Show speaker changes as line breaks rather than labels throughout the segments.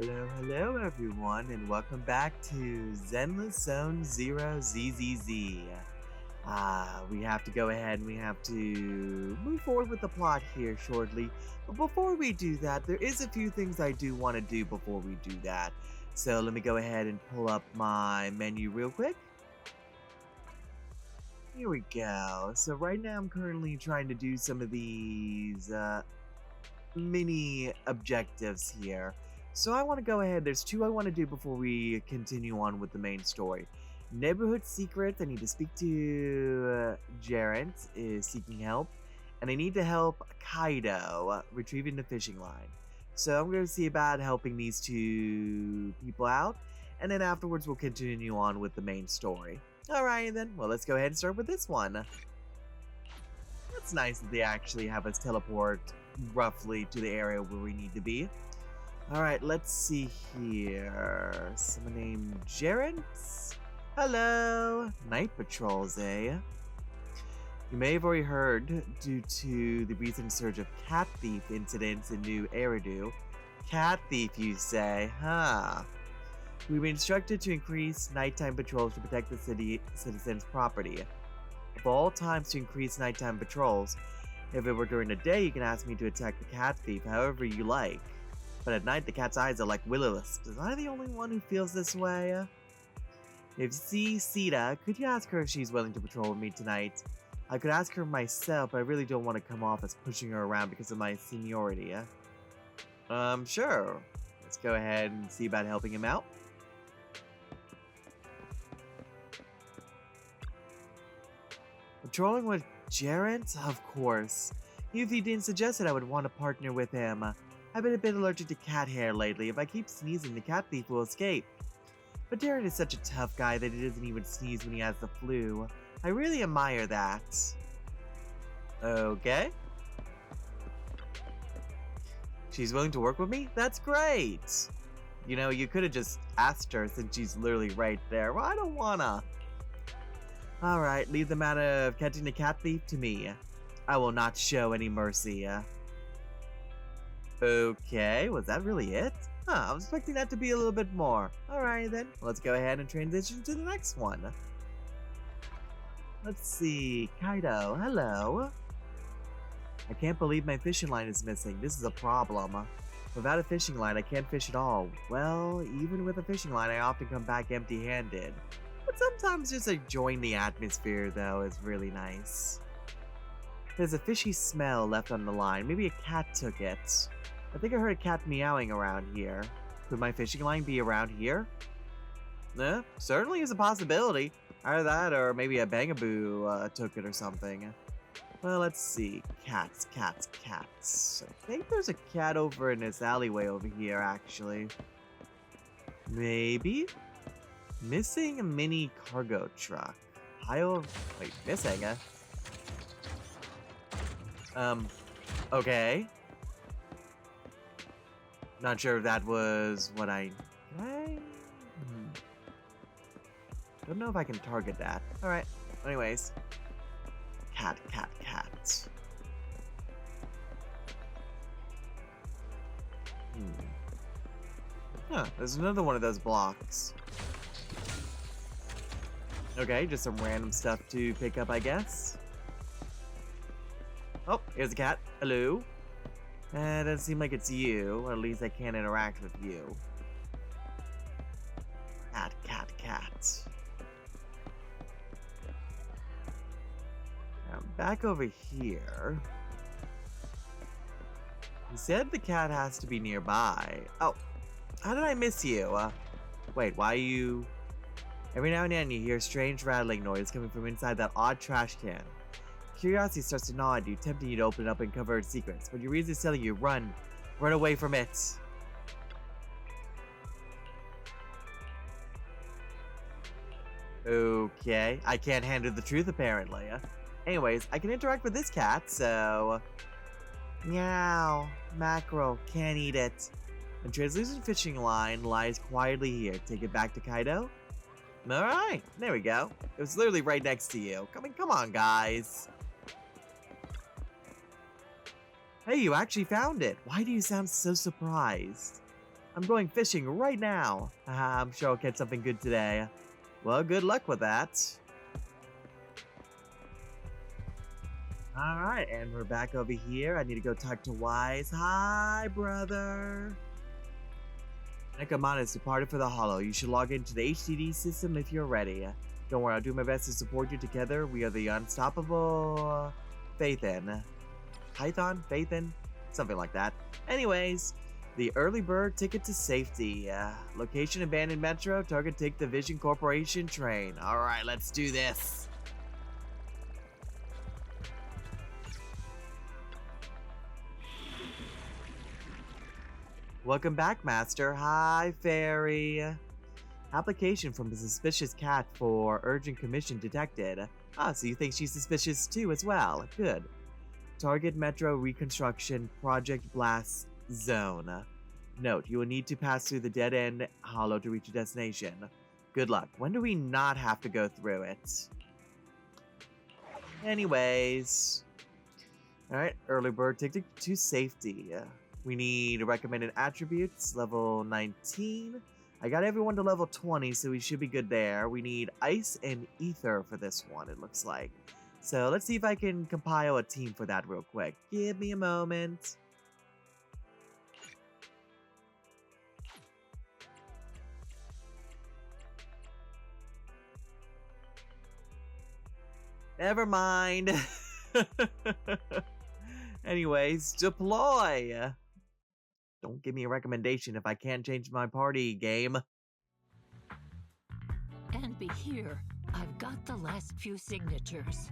Hello everyone, and welcome back to Zenless Zone 0 ZZZ. We have to go ahead and we have to move forward with the plot here shortly. But before we do that, there is a few things I do want to do before we do that. So let me go ahead and pull up my menu real quick. Here we go. So right now I'm currently trying to do some of these mini objectives here. So I want to go ahead. There's two I want to do before we continue on with the main story. Neighborhood secrets. I need to speak to Jarrett is seeking help, and I need to help Kaido retrieving the fishing line. So I'm going to see about helping these two people out, and then afterwards we'll continue on with the main story. Alright then, well let's go ahead and start with this one. It's nice that they actually have us teleport roughly to the area where we need to be. Alright, let's see here. Someone named Jarrett? Hello! Night patrols, eh? You may have already heard, due to the recent surge of cat thief incidents in New Eridu. Cat thief, you say? Huh. We've been instructed to increase nighttime patrols to protect the citizens' property. Of all times to increase nighttime patrols, if it were during the day, you can ask me to attack the cat thief however you like. But at night, the cat's eyes are like will-o-wisps. Am I the only one who feels this way? If you see Sita, could you ask her if she's willing to patrol with me tonight? I could ask her myself, but I really don't want to come off as pushing her around because of my seniority. Sure. Let's go ahead and see about helping him out. Patrolling with Jarrett? Of course. If he didn't suggest it, I would want to partner with him. I've been a bit allergic to cat hair lately. If I keep sneezing, the cat thief will escape. But Darren is such a tough guy that he doesn't even sneeze when he has the flu. I really admire that. Okay. She's willing to work with me? That's great! You know, you could have just asked her since she's literally right there. Well, I don't wanna. Alright, leave the matter of catching the cat thief to me. I will not show any mercy. Okay, was that really it? Huh, I was expecting that to be a little bit more. Alright then, let's go ahead and transition to the next one. Let's see, Kaido, hello. I can't believe my fishing line is missing. This is a problem. Without a fishing line, I can't fish at all. Well, even with a fishing line, I often come back empty-handed. But sometimes just enjoying the atmosphere, though, is really nice. There's a fishy smell left on the line. Maybe a cat took it. I think I heard a cat meowing around here. Could my fishing line be around here? Certainly is a possibility. Either that or maybe a bangaboo took it or something. Well, let's see. Cats. I think there's a cat over in this alleyway over here, actually. Maybe? Missing a mini cargo truck. Wait, missing, okay. Not sure if that was what don't know if I can target that. Alright, anyways. Cat. Huh, there's another one of those blocks. Okay, just some random stuff to pick up, I guess. Oh, here's a cat. Hello. Doesn't seem like it's you, or at least I can't interact with you. Cat. Now, back over here. You said the cat has to be nearby. Oh, how did I miss you? Wait, why are you... Every now and then you hear a strange rattling noise coming from inside that odd trash can. Curiosity starts to gnaw at you, tempting you to open it up and cover its secrets, but your reason is telling you, run away from it. Okay, I can't handle the truth apparently. Anyways, I can interact with this cat, so... Meow, mackerel, can't eat it. The translucent fishing line lies quietly here. Take it back to Kaido? Alright, there we go. It was literally right next to you. Come on, guys. Hey, you actually found it. Why do you sound so surprised? I'm going fishing right now. I'm sure I'll catch something good today. Well, good luck with that. Alright, and we're back over here. I need to go talk to Wise. Hi, brother. Nekomata has departed for the Hollow. You should log into the HDD system if you're ready. Don't worry, I'll do my best to support you. Together, we are the unstoppable Phaethon. Python? Phaethon? Something like that. Anyways, the early bird ticket to safety. Location abandoned metro. Target take the Vision Corporation train. Alright, let's do this. Welcome back, Master. Hi, Fairy. Application from the suspicious cat for urgent commission detected. Ah, so you think she's suspicious too as well. Good. Target Metro Reconstruction Project Blast Zone. Note, you will need to pass through the dead-end hollow to reach your destination. Good luck. When do we not have to go through it? Anyways. Alright, early bird ticket to safety. We need recommended attributes, level 19. I got everyone to level 20, so we should be good there. We need ice and ether for this one, it looks like. So let's see if I can compile a team for that real quick. Give me a moment. Never mind. Anyways, deploy. Don't give me a recommendation if I can't change my party, game.
And be here. I've got the last few signatures.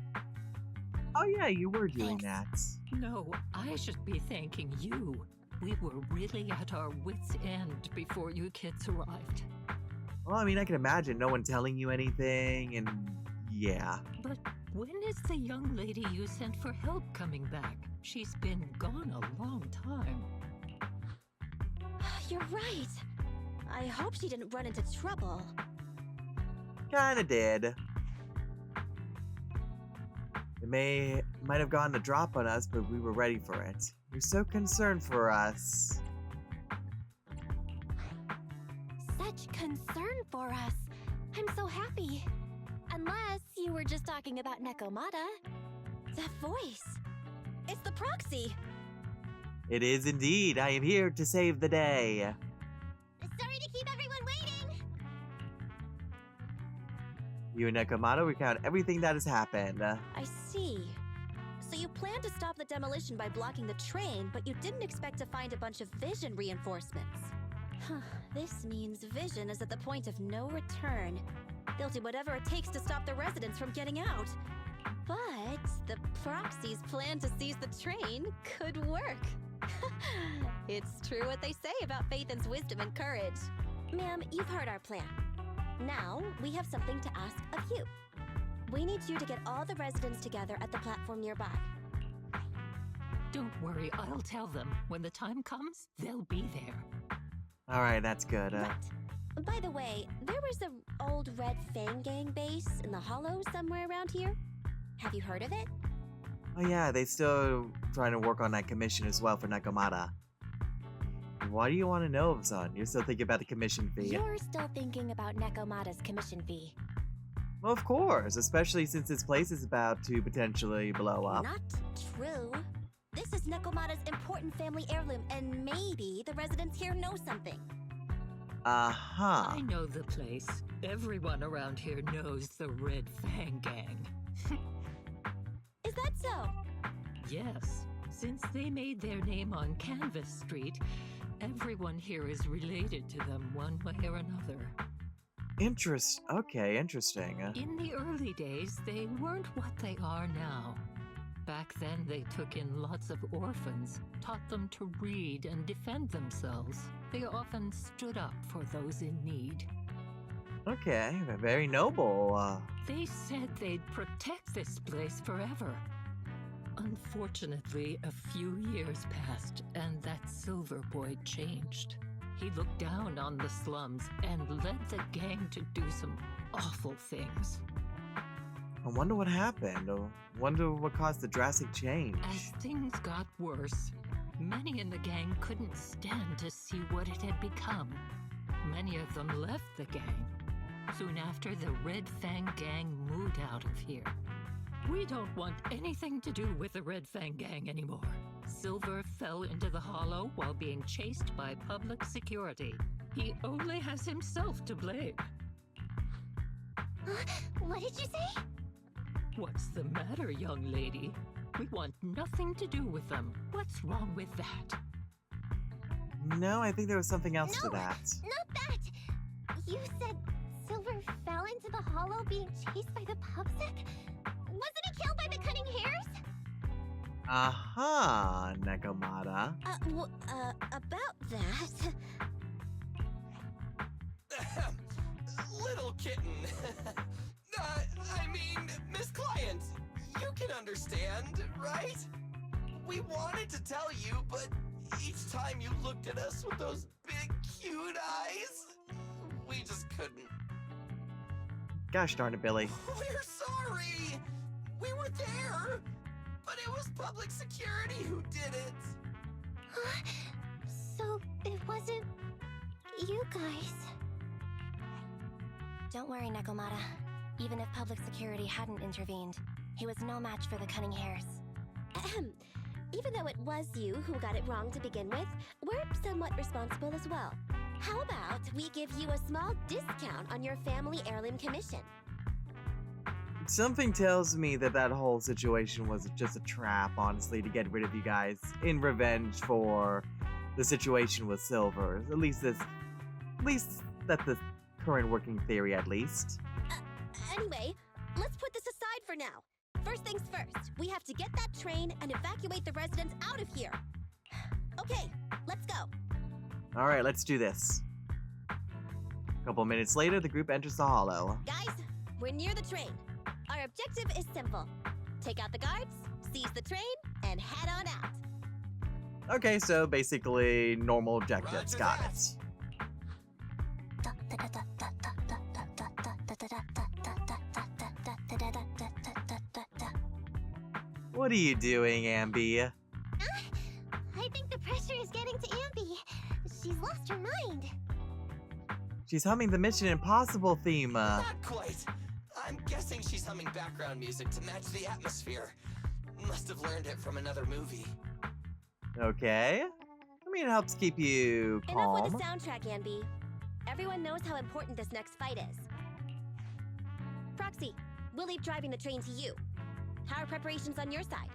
Oh yeah, you were doing that.
No, I should be thanking you. We were really at our wits' end before you kids arrived.
Well, I mean, I can imagine no one telling you anything, and yeah.
But when is the young lady you sent for help coming back? She's been gone a long time.
You're right. I hope she didn't run into trouble.
Kinda did. It might have gotten the drop on us, but we were ready for it. You're so concerned for us.
Such concern for us. I'm so happy. Unless you were just talking about Nekomata. That voice. It's the proxy.
It is indeed. I am here to save the day.
Sorry to keep everyone waiting.
You and Nekomata recount everything that has happened.
I see. So you planned to stop the demolition by blocking the train, but you didn't expect to find a bunch of Vision reinforcements. This means Vision is at the point of no return. They'll do whatever it takes to stop the residents from getting out. But the proxy's plan to seize the train could work. It's true what they say about Phaethon's wisdom and courage. Ma'am, you've heard our plan. Now, we have something to ask of you. We need you to get all the residents together at the platform nearby.
Don't worry, I'll tell them. When the time comes, they'll be there.
Alright, that's good.
Right. By the way, there was an old Red Fang Gang base in the Hollow somewhere around here. Have you heard of it?
Oh yeah, they still trying to work on that commission as well for Nekomata. Why do you want to know, son? You're still thinking about the commission fee.
You're still thinking about Nekomata's commission fee.
Well, of course, especially since this place is about to potentially blow up.
Not true. This is Nekomata's important family heirloom, and maybe the residents here know something.
Uh-huh.
I know the place. Everyone around here knows the Red Fang Gang.
Is that so?
Yes. Since they made their name on Canvas Street, everyone here is related to them one way or another.
Okay, interesting.
In the early days, they weren't what they are now. Back then, they took in lots of orphans, taught them to read and defend themselves. They often stood up for those in need.
Okay, very noble.
They said they'd protect this place forever. Unfortunately, a few years passed, and that silver boy changed. He looked down on the slums and led the gang to do some awful things.
I wonder what happened. I wonder what caused the drastic change.
As things got worse, Many in the gang couldn't stand to see what it had become. Many of them left the gang. Soon after, the Red Fang Gang moved out of here. We don't want anything to do with the Red Fang Gang anymore. Silver fell into the hollow while being chased by public security. He only has himself to blame.
What did you say?
What's the matter, young lady? We want nothing to do with them. What's wrong with that?
No, I think there was something else to that.
Not that! You said Silver fell into the hollow being chased by the pubsec? Wasn't he killed by the cunning hares?
Aha, Nekomata.
About that...
Little kitten. I mean, Miss Client, you can understand, right? We wanted to tell you, but each time you looked at us with those big, cute eyes, we just couldn't.
Gosh darn it, Billy.
We're sorry. We were there, but it was public security who did it.
So it wasn't you guys. Don't worry, Nekomata. Even if public security hadn't intervened, he was no match for the cunning hares. Even though it was you who got it wrong to begin with, we're somewhat responsible as well. How about we give you a small discount on your family heirloom commission?
Something tells me that that whole situation was just a trap, honestly, to get rid of you guys in revenge for the situation with Silver. At least that's the current working theory, at least.
Anyway, let's put this aside for now. First things first, we have to get that train and evacuate the residents out of here. Okay, let's go.
Alright, let's do this. A couple minutes later, the group enters the hollow.
Guys, we're near the train. Our objective is simple. Take out the guards, seize the train, and head on out.
Okay, so basically normal objectives.
Roger
Got
that.
it. What are you doing, Ambi?
I think the pressure is getting to Ambi. She's lost her mind.
She's humming the Mission Impossible theme.
Not quite. I'm guessing she's humming background music to match the atmosphere. Must have learned it from another movie.
Okay. I mean, it helps keep you
Enough
calm.
with the soundtrack, Ambi. Everyone knows how important this next fight is. Proxy, we'll leave driving the train to you. How are preparations on your side?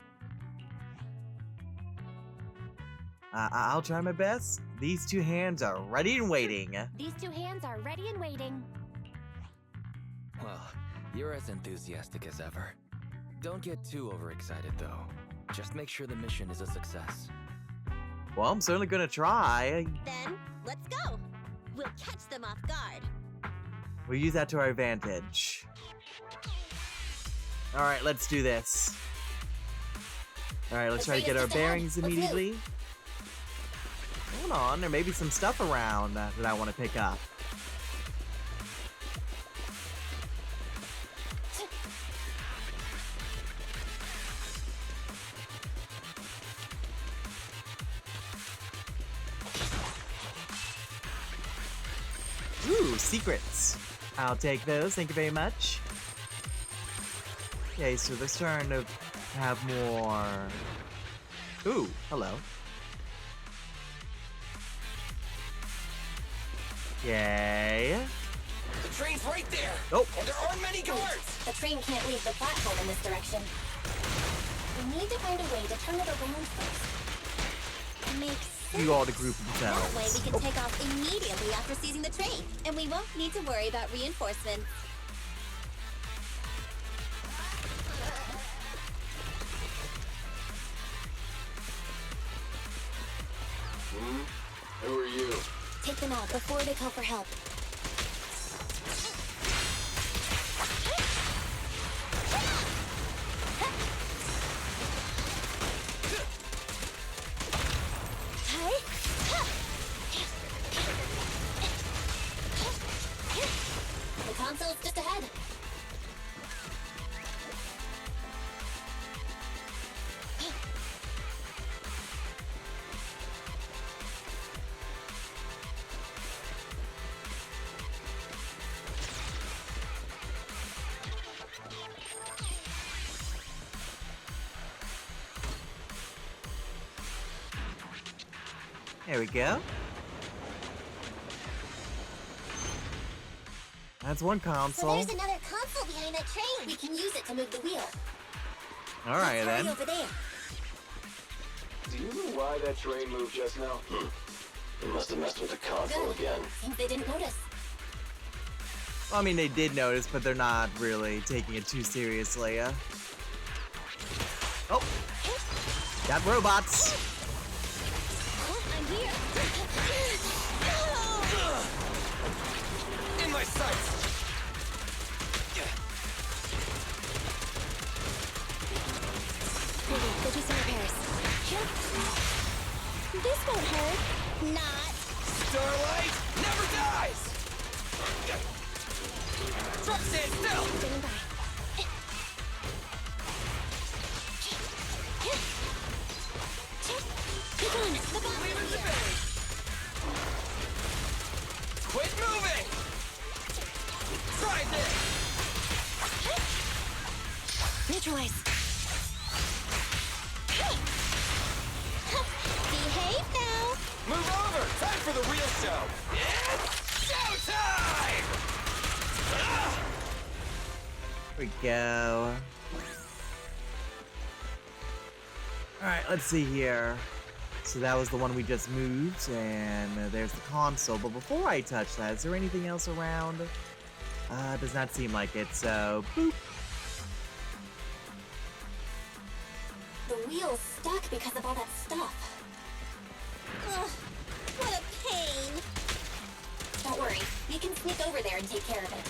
I'll try my best. These two hands are ready and waiting.
These two hands are ready and waiting.
Well, you're as enthusiastic as ever. Don't get too overexcited, though. Just make sure the mission is a success.
Well, I'm certainly gonna try.
Then, let's go. We'll catch them off guard.
We'll use that to our advantage. Alright, let's do this. Alright, let's try to get our bearings immediately. Hold on, there may be some stuff around that I want to pick up. Ooh, secrets. I'll take those, thank you very much. Okay, so they're starting to have more... Ooh, hello. Yay.
The train's right there.
Oh.
And there aren't many guards.
The train can't leave the platform in this direction. We need to find a way to turn it around first. Makes sense.
You all to group
That
themselves.
way we can take off immediately after seizing the train, and we won't need to worry about reinforcements.
Who are you?
Take them out before they call for help. The console's just ahead.
There we go. That's one
So
console.
there's another console behind that train. We can use it to move the wheel.
Alright
Let's hurry
then.
over there.
Do you know why that train moved just now? They must have messed with the console
Good.
again.
Seems they didn't notice.
Well, I mean, they did notice, but they're not really taking it too seriously. Oh! Got robots!
I'm here.
In my sights!
Maybe go do some repairs. This won't hurt. Not.
Starlight never dies! Truck stand still!
Standing by. Keep on. The bomb
Leave it
is
to
here.
me! Quit moving! Try this!
Neutralize. Behave now.
Move over! Time for the real show! It's showtime!
Here we go. Alright, let's see here. So that was the one we just moved, and there's the console. But before I touch that, is there anything else around? Does not seem like it, so boop.
The wheel's stuck because of all that stuff. Ugh, what a pain. Don't worry, we can sneak over there and take care of it.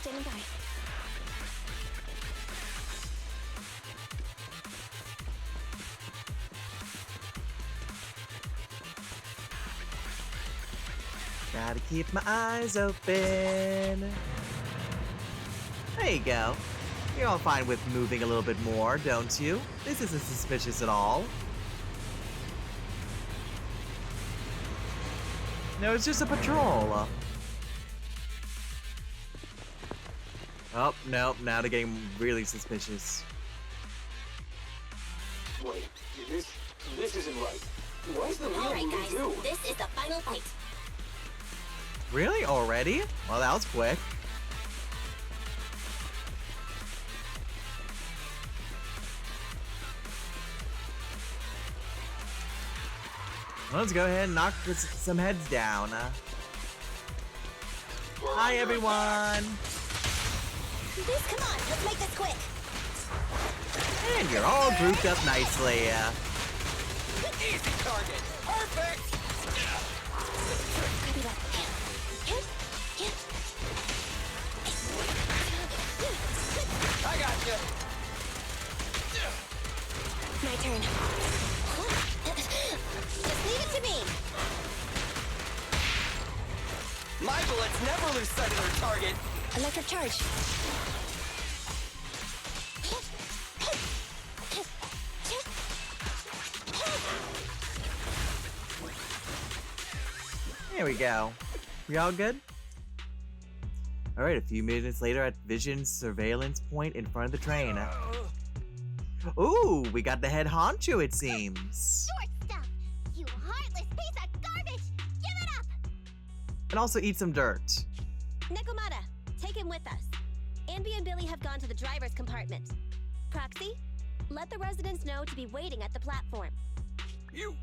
Standing by.
Gotta keep my eyes open. There you go. You're all fine with moving a little bit more, don't you? This isn't suspicious at all. No, it's just a patrol. Oh, no, now they're getting really suspicious.
Wait, this isn't right. Why is the wheel
Alright
moving
guys,
too?
this is the final fight.
Really? Already? Well, that was quick. Let's go ahead and knock some heads down. Hi, everyone!
This, come on, let's make this quick.
And you're all grouped up nicely.
Easy target! Perfect!
Copy that.
I got you!
My turn. Just leave it to me.
My bullets never lose sight of their target!
Electric charge.
There we go. We all good? Alright, a few minutes later at Vision's surveillance point in front of the train. Ooh, we got the head honcho, it seems.
Short stuff. You heartless piece of garbage. Give it up.
And also eat some dirt.
Nekomata, take him with us. Anby and Billy have gone to the driver's compartment. Proxy, let the residents know to be waiting at the platform.
You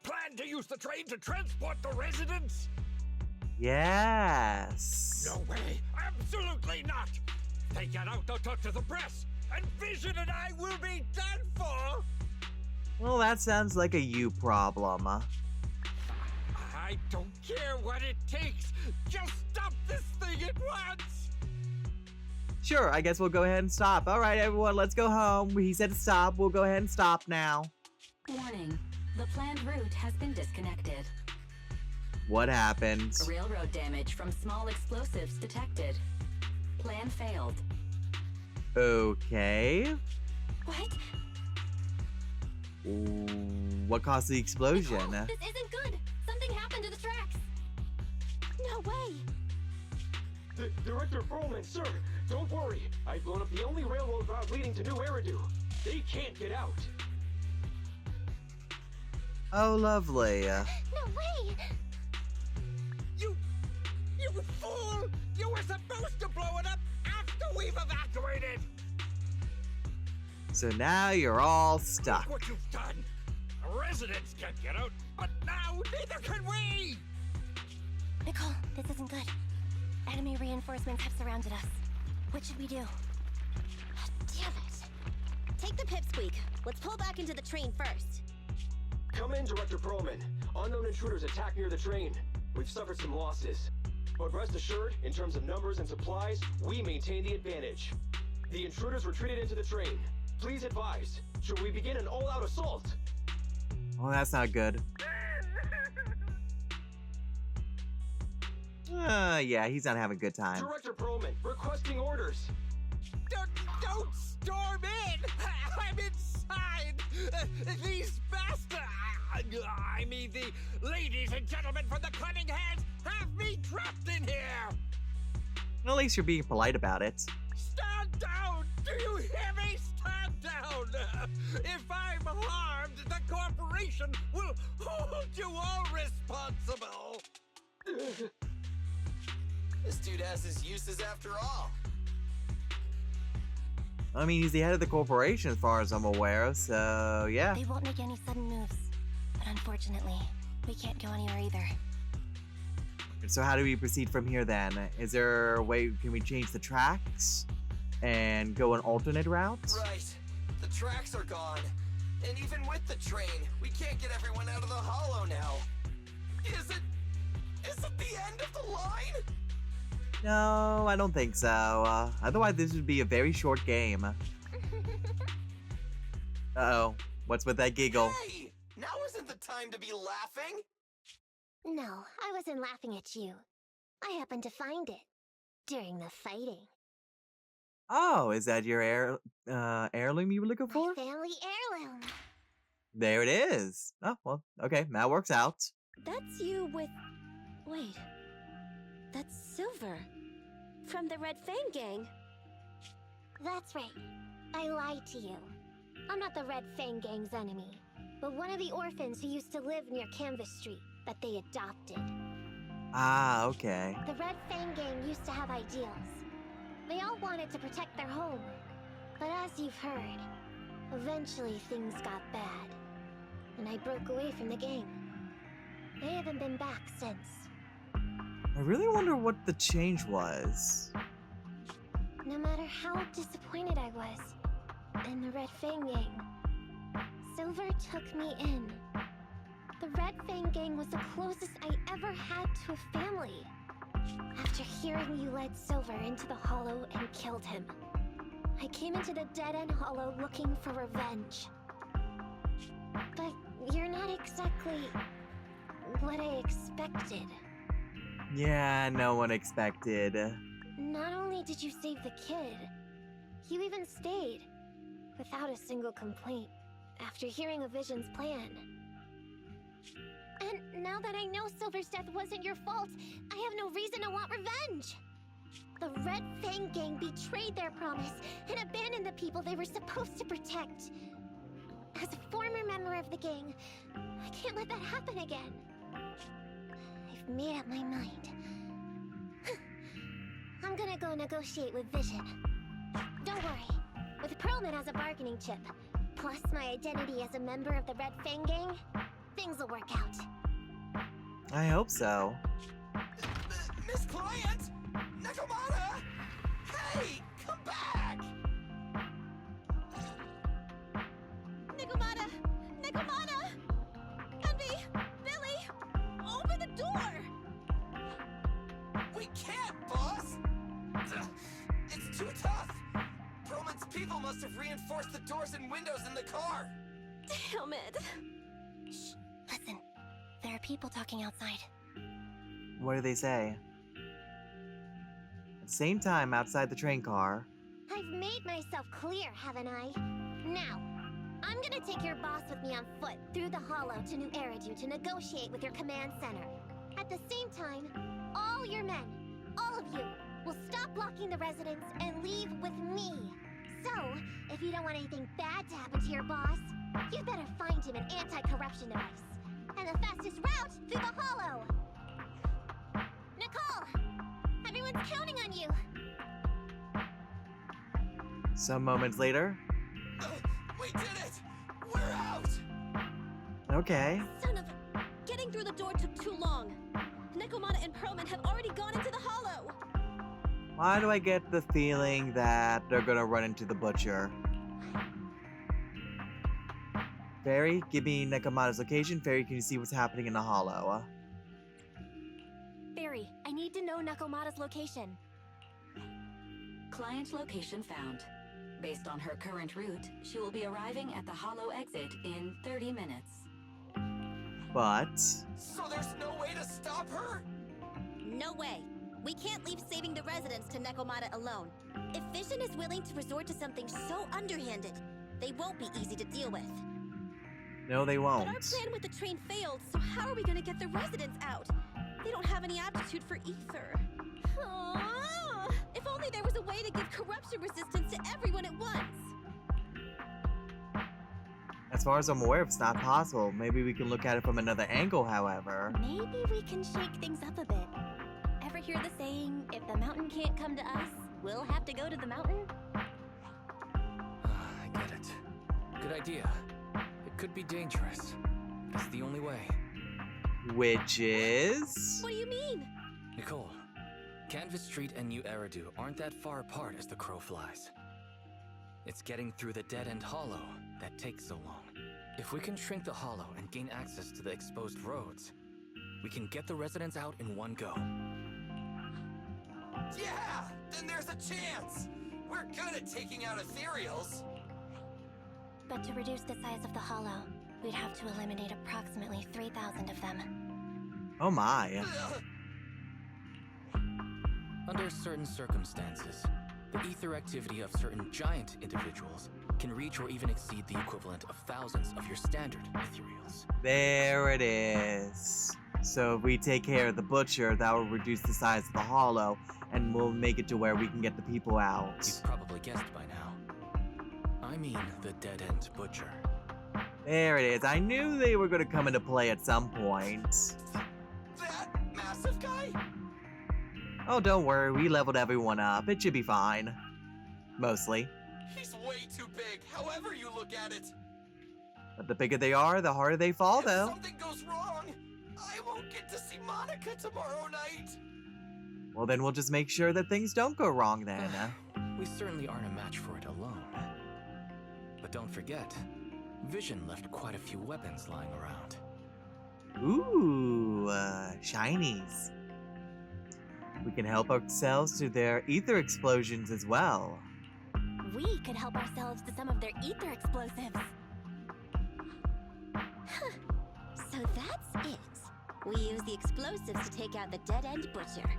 plan to use the train to transport the residents?
Yes.
No way! Absolutely not! If they get out, they'll talk to the press, and Vision and I will be done for!
Well, that sounds like a you problem.
I don't care what it takes! Just stop this thing at once!
Sure, I guess we'll go ahead and stop. Alright, everyone, let's go home. He said to stop. We'll go ahead and stop now.
Warning. The planned route has been disconnected.
What happened?
Railroad damage from small explosives detected. Plan failed.
Okay.
What?
What caused the explosion?
Nicole, this isn't good! Something happened to the tracks! No way!
Director Perlman, sir, don't worry. I've blown up the only railroad route leading to New Eridu. They can't get out.
Oh, lovely.
No way!
You fool! You were supposed to blow it up after we've evacuated!
So now you're all
Look
stuck.
what you've done! Residents can't get out, but now neither can we!
Nicole, this isn't good. Enemy reinforcements have surrounded us. What should we do? Damn it! Take the pipsqueak. Let's pull back into the train first.
Come in, Director Perlman. Unknown intruders attacked near the train. We've suffered some losses. But rest assured, in terms of numbers and supplies, we maintain the advantage. The intruders retreated into the train. Please advise, should we begin an all-out assault?
Oh, that's not good. Yeah, he's not having a good time.
Director Perlman, requesting orders.
Don't storm in! I'm inside! These bastards! I mean, the ladies and gentlemen from the Cunning Hands have me trapped in here!
At least you're being polite about it.
Stand down! Do you hear me? Stand down! If I'm harmed, the corporation will hold you all responsible!
This dude has his uses after all.
I mean, he's the head of the corporation as far as I'm aware, so yeah.
They won't make any sudden moves. But unfortunately, we can't go anywhere either.
So how do we proceed from here then? Is there a way, can we change the tracks and go an alternate route?
Right. The tracks are gone. And even with the train, we can't get everyone out of the hollow now. Is it the end of the line?
No, I don't think so. Otherwise, this would be a very short game. Uh-oh. What's with that giggle?
Hey! Now isn't the time to be laughing!
No, I wasn't laughing at you. I happened to find it during the fighting.
Oh, is that your heirloom you were looking
My
for?
family heirloom.
There it is. Oh, well, okay, that works out.
That's you with... Wait. That's Silver. From the Red Fang Gang.
That's right. I lied to you. I'm not the Red Fang Gang's enemy, but one of the orphans who used to live near Canvas Street that they adopted.
Ah, okay.
The Red Fang Gang used to have ideals. They all wanted to protect their home. But as you've heard, eventually things got bad. And I broke away from the gang. I haven't been back since.
I really wonder what the change was.
No matter how disappointed I was in the Red Fang Gang, Silver took me in. The Red Fang Gang was the closest I ever had to a family. After hearing you led Silver into the Hollow and killed him, I came into the dead-end Hollow looking for revenge. But you're not exactly what I expected.
Yeah, no one expected.
Not only did you save the kid, you even stayed, without a single complaint, after hearing a Vision's plan. And now that I know Silver's death wasn't your fault, I have no reason to want revenge! The Red Fang Gang betrayed their promise and abandoned the people they were supposed to protect. As a former member of the gang, I can't let that happen again. I've made up my mind. I'm gonna go negotiate with Vision. Don't worry. With Perlman as a bargaining chip, plus my identity as a member of the Red Fang Gang, things will work out.
I hope so.
Miss Client! Nakamata! Hey! Come back!
Nikomata! Nikomata! Envy! Billy! Open the door!
We can't, boss! It's too tough! Perlman's people must have reinforced the doors and windows in the car!
Damn it!
Shh, listen. There are people talking outside.
What do they say? At the same time, outside the train car.
I've made myself clear, haven't I? Now, I'm gonna take your boss with me on foot through the hollow to New Eridu to negotiate with your command center. At the same time, all your men, all of you, will stop blocking the residents and leave with me. So, if you don't want anything bad to happen to your boss, you better find him an anti-corruption device. And the fastest route through the hollow! Nicole! Everyone's counting on you!
Some moments later.
We did it! We're out!
Okay.
Son of... Getting through the door took too long. Nekomata and Proman have already gone into the hollow.
Why do I get the feeling that they're gonna run into the butcher? Fairy, give me Nekomata's location. Fairy, can you see what's happening in the hollow?
Barry, I need to know Nekomata's location.
Client location found. Based on her current route, she will be arriving at the hollow exit in 30 minutes.
But...
So there's no way to stop her?
No way. We can't leave saving the residents to Nekomata alone. If Vision is willing to resort to something so underhanded, they won't be easy to deal with.
no, they won't.
But our plan with the train failed, so how are we gonna get the residents out? They don't have any aptitude for ether. Aww. If only there was a way to give corruption resistance to everyone at once.
As far as I'm aware, it's not possible. Maybe we can look at it from another angle, however.
Maybe we can shake things up a bit. Ever hear the saying, if the mountain can't come to us, we'll have to go to the mountain?
I get it. Good idea. It could be dangerous. It's the only way.
Which is...
What do you mean?
Nicole, Canvas Street and New Eridu aren't that far apart as the crow flies. It's getting through the dead-end hollow that takes so long. If we can shrink the hollow and gain access to the exposed roads, we can get the residents out in one go.
Yeah! Then there's a chance! We're good at taking out ethereals!
But to reduce the size of the hollow, we'd have to eliminate approximately 3,000 of them.
Oh my.
Ugh.
Under certain circumstances, the ether activity of certain giant individuals can reach or even exceed the equivalent of thousands of your standard ethereals.
There it is. So if we take care of the butcher, that will reduce the size of the hollow, and we'll make it to where we can get the people out.
You've probably guessed by now. I mean the dead-end butcher.
There it is. I knew they were going to come into play at some point.
That massive guy?
Oh, don't worry. We leveled everyone up. It should be fine. Mostly.
He's way too big, however you look at it.
But the bigger they are, the harder they fall,
If
though.
something goes wrong, I won't get to see Monica tomorrow night.
Well, then we'll just make sure that things don't go wrong then.
We certainly aren't a match for it alone. But don't forget, Vision left quite a few weapons lying around.
Ooh, shinies. We can help ourselves to their ether explosions as well.
We could help ourselves to some of their ether explosives. Huh. So that's it. We use the explosives to take out the dead-end butcher.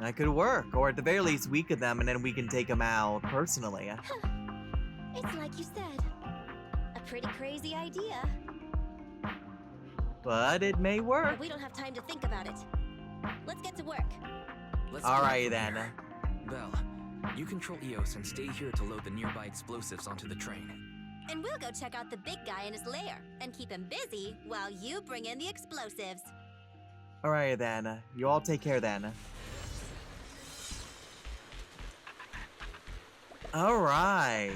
That could work, or at the very least weaken them and then we can take them out personally.
Huh. It's like you said. A pretty crazy idea.
But it may work.
But we don't have time to think about it. Let's get to work.
Let's
All
go
right,
from
then.
here. Belle, you control Eos and stay here to load the nearby explosives onto the train.
And we'll go check out the big guy in his lair and keep him busy while you bring in the explosives.
Alright then. You all take care then. Alright.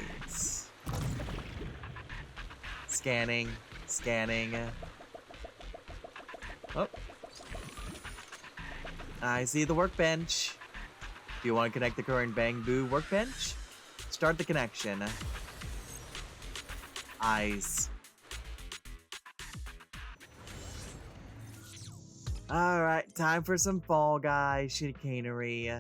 Scanning. Scanning. Oh. I see the workbench. Do you want to connect the current Bang Boo workbench? Start the connection. Eyes. Alright, time for some Fall Guys chicanery.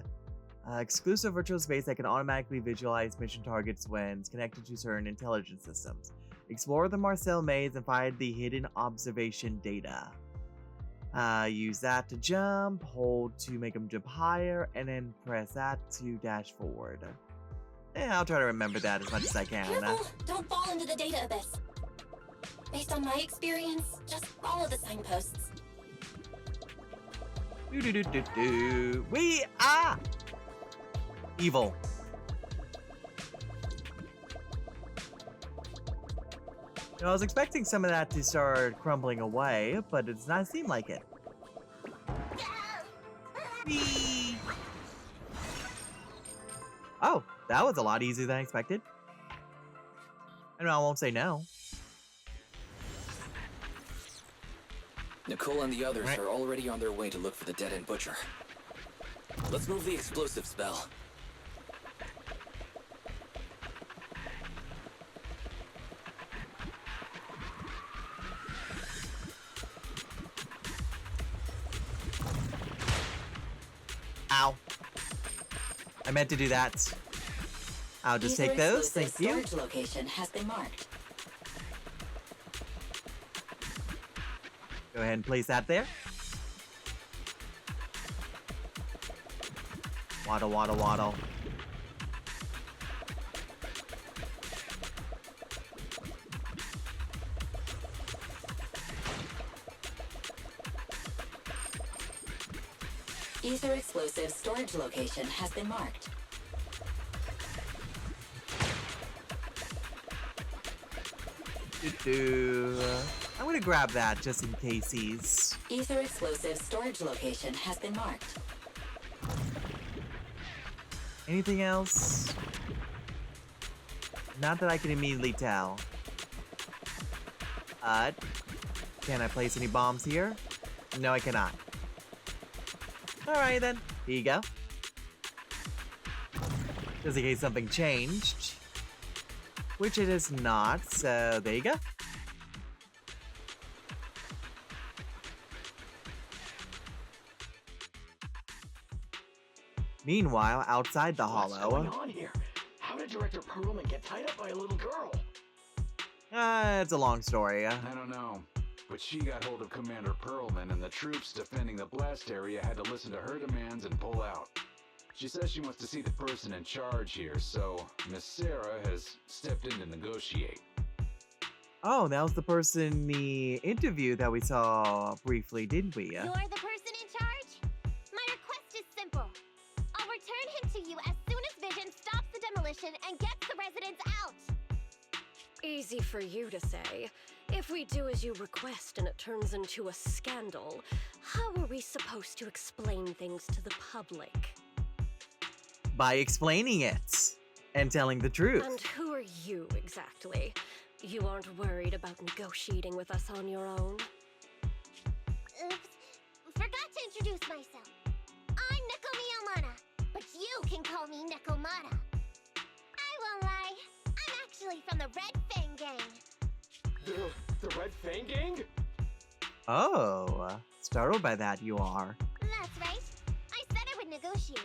Exclusive virtual space that can automatically visualize mission targets when connected to certain intelligence systems. Explore the Marcel maze and find the hidden observation data. Use that to jump, hold to make them jump higher, and then press that to dash forward. I'll try to remember that as much as I can.
Careful! Don't fall into the data abyss. Based on my experience, just follow the signposts.
We are evil. You know, I was expecting some of that to start crumbling away, but it does not seem like it. Whee! Oh, that was a lot easier than I expected. I know I won't say no.
Nicole and the others are already on their way to look for the dead-end butcher. Let's move the explosive spell.
Ow. I meant to do that. I'll just take those, thank you.
Storage location has been marked.
Go ahead and place that there. Waddle, waddle, waddle.
Ether explosive storage location has been marked.
I'm gonna grab that just in case.
Ether explosive storage location has been marked.
Anything else? Not that I can immediately tell. Can I place any bombs here? No, I cannot. Alright then, here you go. Just in case something changed. Which it is not, so there you go. Meanwhile, outside the
What's
hollow.
going on here? How did Director Perlman get tied up by a little girl?
It's a long story.
I don't know, but she got hold of Commander Perlman, and the troops defending the blast area had to listen to her demands and pull out. She says she wants to see the person in charge here, so Miss Sarah has stepped in to negotiate.
Oh, that was the person in the interview that we saw briefly, didn't we?
You're the person in charge? My request is simple. I'll return him to you as soon as Vision stops the demolition and gets the residents out.
Easy for you to say. If we do as you request and it turns into a scandal, how are we supposed to explain things to the public?
By explaining it and telling the truth.
And who are you exactly? You aren't worried about negotiating with us on your own?
Oops. Forgot to introduce myself. I'm Neko Miyamata, but you can call me Nekomata. I won't lie. I'm actually from the Red Fang Gang.
The Red Fang Gang?
Oh, startled by that you are.
That's right. I said I would negotiate.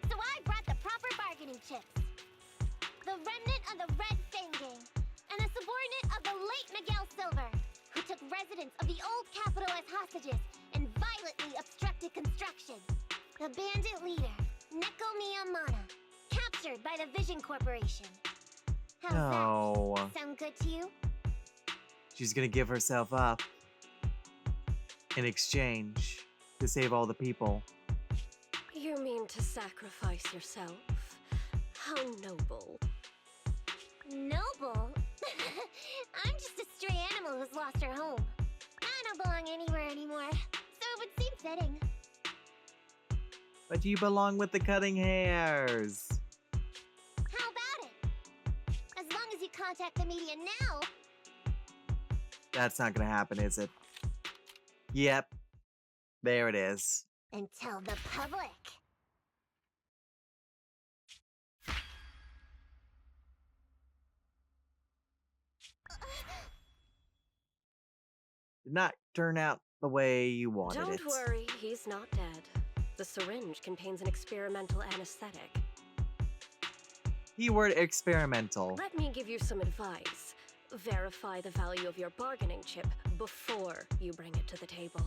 So I brought the proper bargaining chips. The remnant of the Red Fang Gang, and a subordinate of the late Miguel Silver, who took residents of the old capital as hostages and violently obstructed construction. The bandit leader, Neko Miyamata, captured by the Vision Corporation. How's
No.
that? Sound good to you?
She's gonna give herself up in exchange to save all the people.
You mean to sacrifice yourself? How noble.
Noble? I'm just a stray animal who's lost her home. I don't belong anywhere anymore, so it would seem fitting.
But you belong with the cutting hairs.
How about it? As long as you contact the media now.
That's not gonna happen, is it? Yep. There it is.
And tell the public.
Did not turn out the way you wanted it.
Don't worry, he's not dead. The syringe contains an experimental anesthetic.
Keyword experimental.
Let me give you some advice. Verify the value of your bargaining chip before you bring it to the table.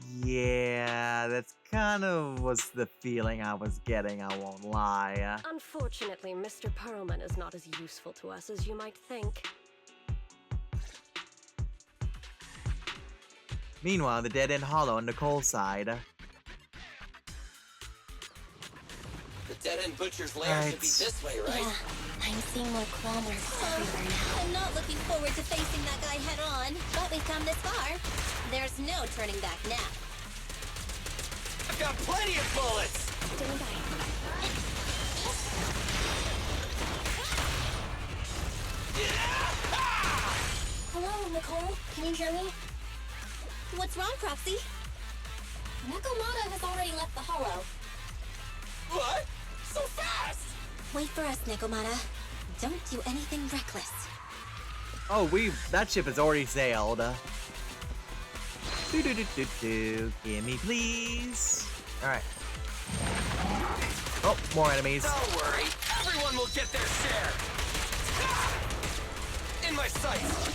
Yeah, that's kind of was the feeling I was getting, I won't lie.
Unfortunately, Mr. Perlman is not as useful to us as you might think.
Meanwhile, the dead-end hollow on Nicole's side.
The dead-end butcher's lair should be this way, right?
Yeah, I'm seeing more claw marks everywhere now.
I'm not looking forward to facing that guy head on, but we've come this far. There's no turning back now.
I've got plenty of bullets!
Stand by. Hello, Nicole. Can you hear me?
What's wrong, Proxy?
Nakamata has already left the hollow.
What? So fast!
Wait for us, Nekomata. Don't do anything reckless.
Oh, that ship has already sailed. Gimme, please. Alright. Oh, more enemies.
Don't worry, everyone will get their share. In my sights.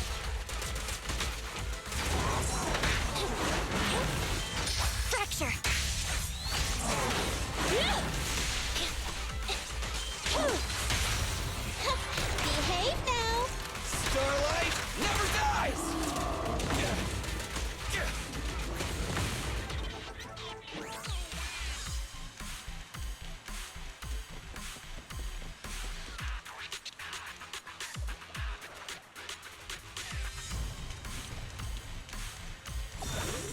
Fracture! Behave now!
Starlight never dies!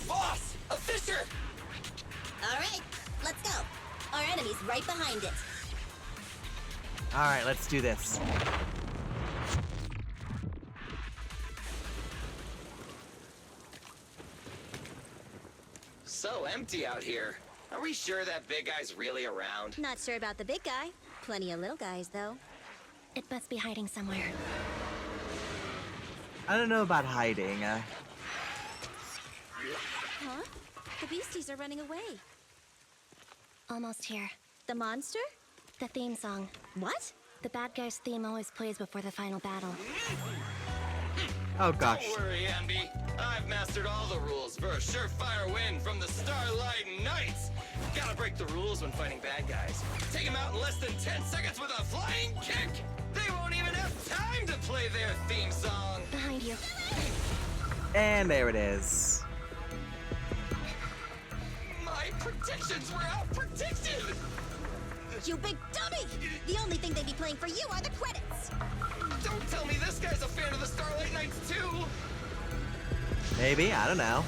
Boss! A fisher!
Alright, let's go. Our enemy's right behind it.
Alright, let's do this.
So empty out here. Are we sure that big guy's really around?
Not sure about the big guy. Plenty of little guys, though.
It must be hiding somewhere.
I don't know about hiding.
Huh? The beasties are running away.
Almost here.
The monster?
The theme song.
What?
The bad guy's theme always plays before the final battle.
Oh gosh.
Don't worry, Ambi. I've mastered all the rules for a surefire win from the Starlight Knights. Gotta break the rules when fighting bad guys. Take them out in less than 10 seconds with a flying kick. They won't even have time to play their theme song.
Behind you.
And there it is.
My predictions were out-predicted.
You big dummy! The only thing they'd be playing for you are the credits!
Don't tell me this guy's a fan of the Starlight Knights too!
Maybe, I don't know.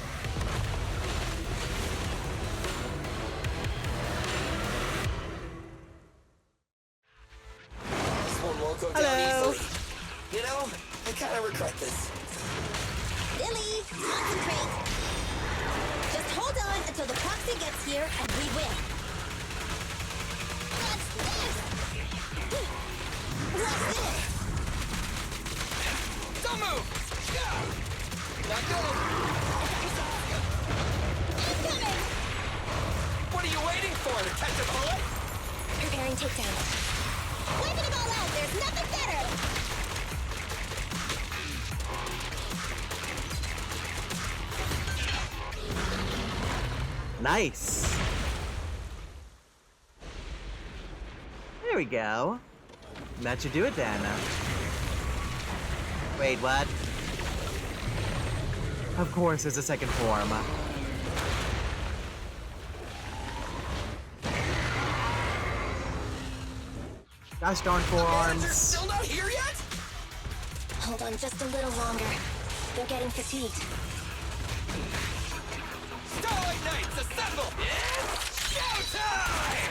This one won't go down easily. You know, I kind of regret this.
Billy, concentrate! Just hold on until the proxy gets here and we win. What's this? What's this?
Don't move! Not gonna.
I'm coming!
What are you waiting for, to catch a bullet?
Preparing takedown.
Wiping them all out, there's nothing better!
Nice. There we go. That should do it then. Wait, what? Of course, there's a second form. Gosh darn
They're
forearms.
still not here yet?
Hold on just a little longer. They're getting fatigued.
Starlight Knights, assemble! It's showtime!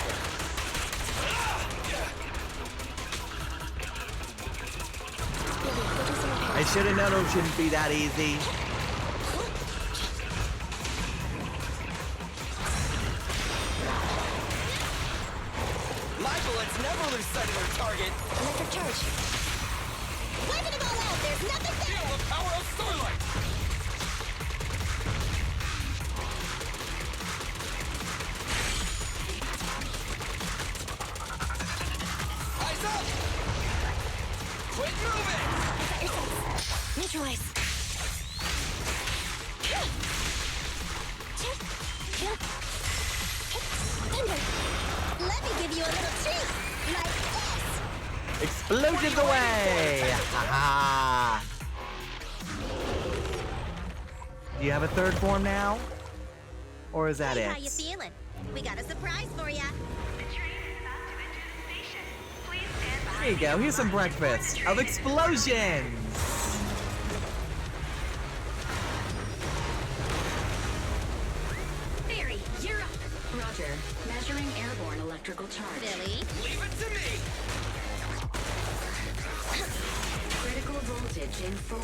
Billy, go do some repairs.
I should have known it shouldn't be that easy.
My bullets never lose sight of their target.
Electric charge.
Wiping them all out, there's nothing
Feel
better!
the power of Starlight! Eyes up! Quit moving!
Got your sights. Neutralize.
Thunder! Let me give you a little treat! Like this!
Explosions away! Haha! Do you have a third form now? Or is that
Hey,
it?
how you feeling? We got a surprise for ya.
There you go, here's some breakfast of explosions!
Barry, you're up. Roger. Measuring airborne electrical charge.
Billy?
Leave it to me!
Critical voltage in 4,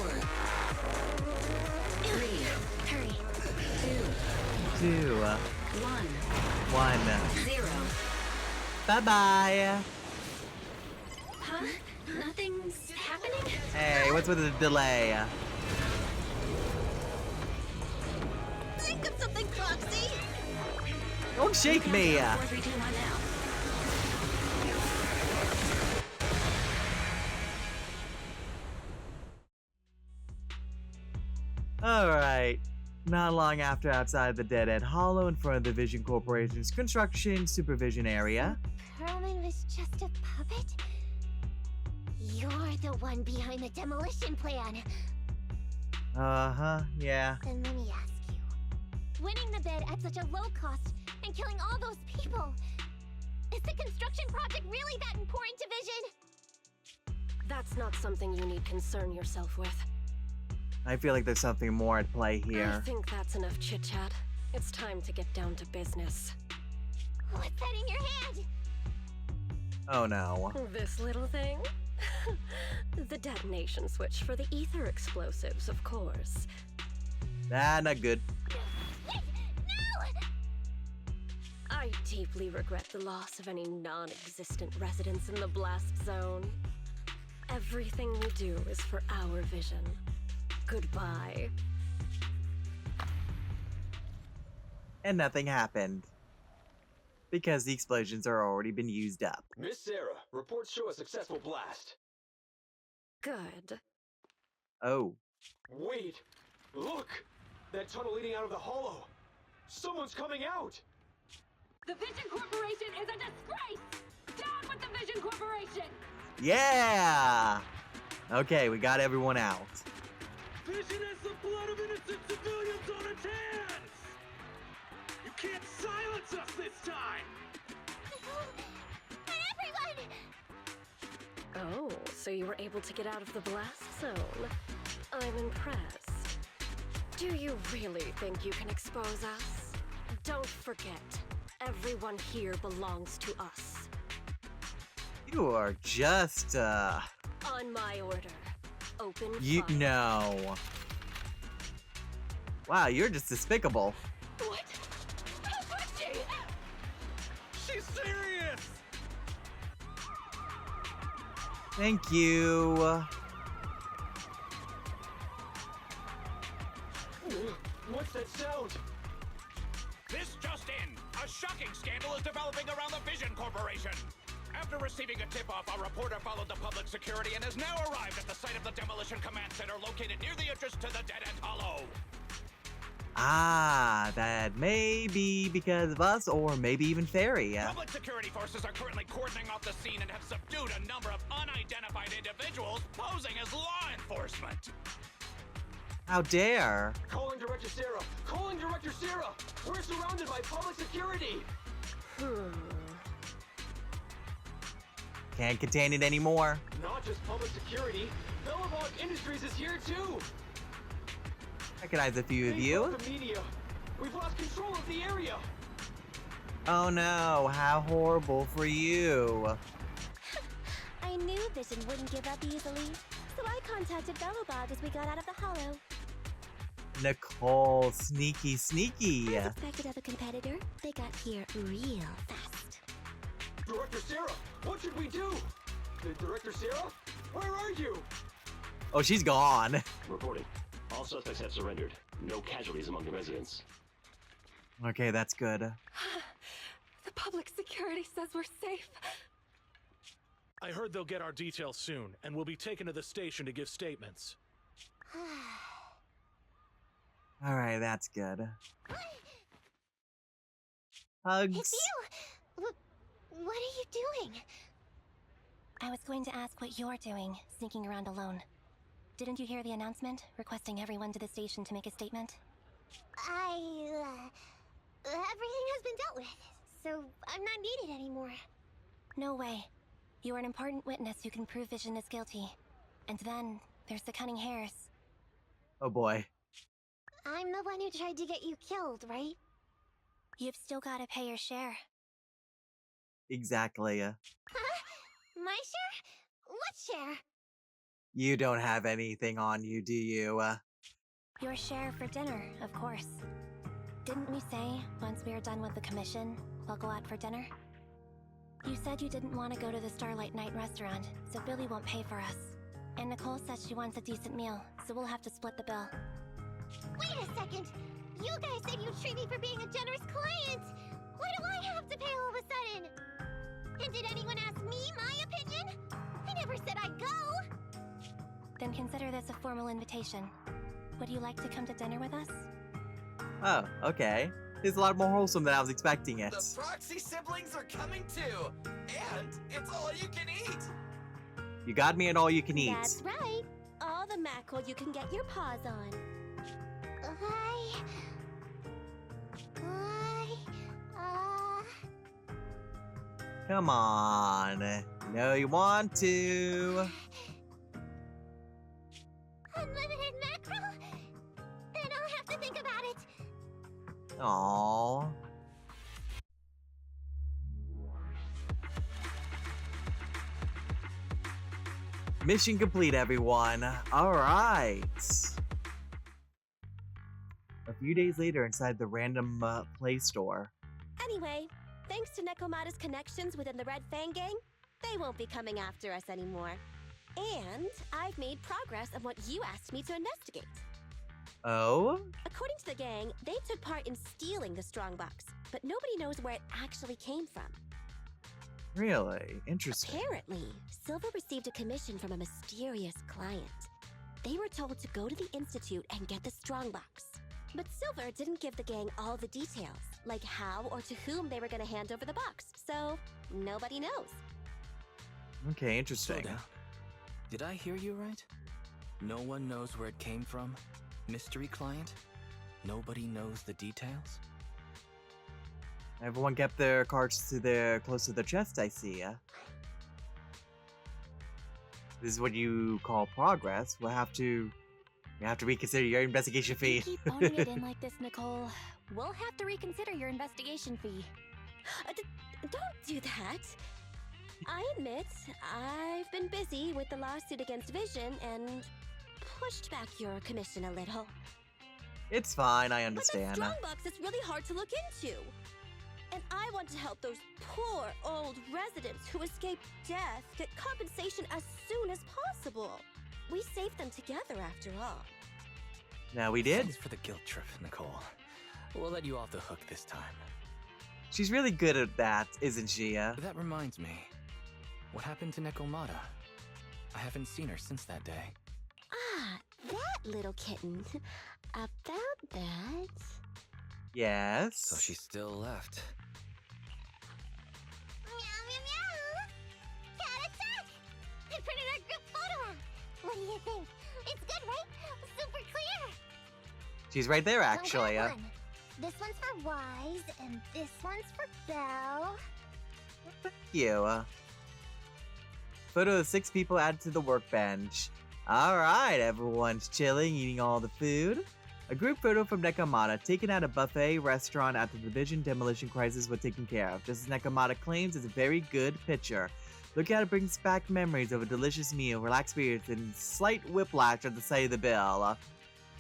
3,
Hurry.
2,
1,
1.
0.
Bye-bye!
Huh? Nothing's happening?
Hey, what's with the delay?
Think of something, Foxy!
Don't shake me!
4, 3, 2, 1 now.
Alright. Not long after, outside the Dead End Hollow in front of the Vision Corporation's construction supervision area.
Perlman was just a puppet? You're the one behind the demolition plan.
Uh-huh, yeah.
Then let me ask you. Winning the bid at such a low cost and killing all those people. Is the construction project really that important to Vision?
That's not something you need concern yourself with.
I feel like there's something more at play
I
here.
think that's enough chit-chat. It's time to get down to business.
What's that in your hand?
Oh no.
This little thing? The detonation switch for the ether explosives, of course.
Ah, not good.
Wait! No!
I deeply regret the loss of any non-existent residents in the blast zone. Everything we do is for our vision. Goodbye.
And nothing happened. Because the explosions are already been used up.
Miss Sarah, reports show a successful blast.
Good.
Oh.
Wait! Look! That tunnel leading out of the hollow! Someone's coming out!
The Vision Corporation is a disgrace! Down with the Vision Corporation!
Yeah! Okay, we got everyone out.
Vision has the blood of innocent civilians on its hands! You can't silence us this time!
Everyone!
Oh, so you were able to get out of the blast zone. I'm impressed. Do you really think you can expose us? Don't forget, everyone here belongs to us.
You are just,
On my order. Open fire.
No. Wow, you're just despicable.
What? How could she?
She's serious!
Thank you.
What's that sound?
This just in! A shocking scandal is developing around the Vision Corporation! After receiving a tip-off, our reporter followed the public security and has now arrived at the site of the Demolition Command Center located near the entrance to the Dead End Hollow.
Ah, that may be because of us, or maybe even Fairy.
Public security forces are currently cordoning off the scene and have subdued a number of unidentified individuals posing as law enforcement.
How dare?
Calling Director Sarah! Calling Director Sarah! We're surrounded by public security!
Can't contain it anymore.
Not just public security, Bellabog Industries is here too!
Recognize a few of
They
you.
broke the media! We've lost control of the area!
Oh no, how horrible for you.
I knew Vision wouldn't give up easily, so I contacted Bellabog as we got out of the hollow.
Nicole, sneaky.
As expected of a competitor, they got here real fast.
Director Sarah, what should we do? Director Sarah? Where are you?
Oh, she's gone.
Reporting. All suspects have surrendered. No casualties among the residents.
Okay, that's good.
The public security says we're safe.
I heard they'll get our details soon, and we'll be taken to the station to give statements.
Alright, that's good. Hugs.
It's you! What are you doing? I was going to ask what you're doing, sneaking around alone. Didn't you hear the announcement, requesting everyone to the station to make a statement? Everything has been dealt with, so I'm not needed anymore. No way. You are an important witness who can prove Vision is guilty. And then, there's the Cunning Hares.
Oh boy.
I'm the one who tried to get you killed, right? You've still gotta pay your share.
Exactly.
Huh? My share? What share?
You don't have anything on you, do you?
Your share for dinner, of course. Didn't we say, once we are done with the commission, we'll go out for dinner? You said you didn't want to go to the Starlight Night restaurant, so Billy won't pay for us. And Nicole says she wants a decent meal, so we'll have to split the bill. Wait a second! You guys said you'd treat me for being a generous client! Why do I have to pay all of a sudden? And did anyone ask me my opinion? I never said I'd go! Then consider this a formal invitation. Would you like to come to dinner with us?
Oh, okay. It's a lot more wholesome than I was expecting it.
The Proxy siblings are coming too! And it's all you can eat!
You got me at all you can eat.
That's right. All the mackerel you can get your paws on.
Come on. You know you want to.
Unlimited mackerel? Then I'll have to think about it.
Aww. Mission complete, everyone. Alright. A few days later, inside the random Play Store.
Anyway, thanks to Nekomata's connections within the Red Fang Gang, they won't be coming after us anymore. And I've made progress on what you asked me to investigate.
Oh?
According to the gang, they took part in stealing the strongbox, but nobody knows where it actually came from.
Really? Interesting.
Apparently, Silver received a commission from a mysterious client. They were told to go to the Institute and get the strongbox. But Silver didn't give the gang all the details, like how or to whom they were going to hand over the box, so nobody knows.
Okay, interesting.
Slow down. Did I hear you right? No one knows where it came from? Mystery client? Nobody knows the details?
Everyone kept their cards to their close to their chest, I see. This is what you call progress. You have to reconsider your investigation fee.
If you keep phoning it in like this, Nicole, we'll have to reconsider your investigation fee.
Don't do that. I admit, I've been busy with the lawsuit against Vision and pushed back your commission a little.
It's fine, I understand.
But that strongbox is really hard to look into. And I want to help those poor old residents who escaped death get compensation as soon as possible. We saved them together after all.
Now we did.
Thanks for the guilt trip, Nicole. We'll let you off the hook this time.
She's really good at that, isn't she?
That reminds me. What happened to Nekomata? I haven't seen her since that day.
Ah, that little kitten. About that...
Yes.
So she's still left.
Meow, meow, meow! Cat attack! I printed our group photo out. What do you think? It's good, right? Super clear!
She's right there, actually.
One. This one's for Wise, and this one's for Belle.
Thank you. Photo of 6 people added to the workbench. Alright, everyone's chilling, eating all the food. A group photo from Nekomata, taken at a buffet restaurant after the Vision demolition crisis was taken care of. Just as Nekomata claims, it's a very good picture. Look at it brings back memories of a delicious meal, relaxed spirits, and slight whiplash at the sight of the bill.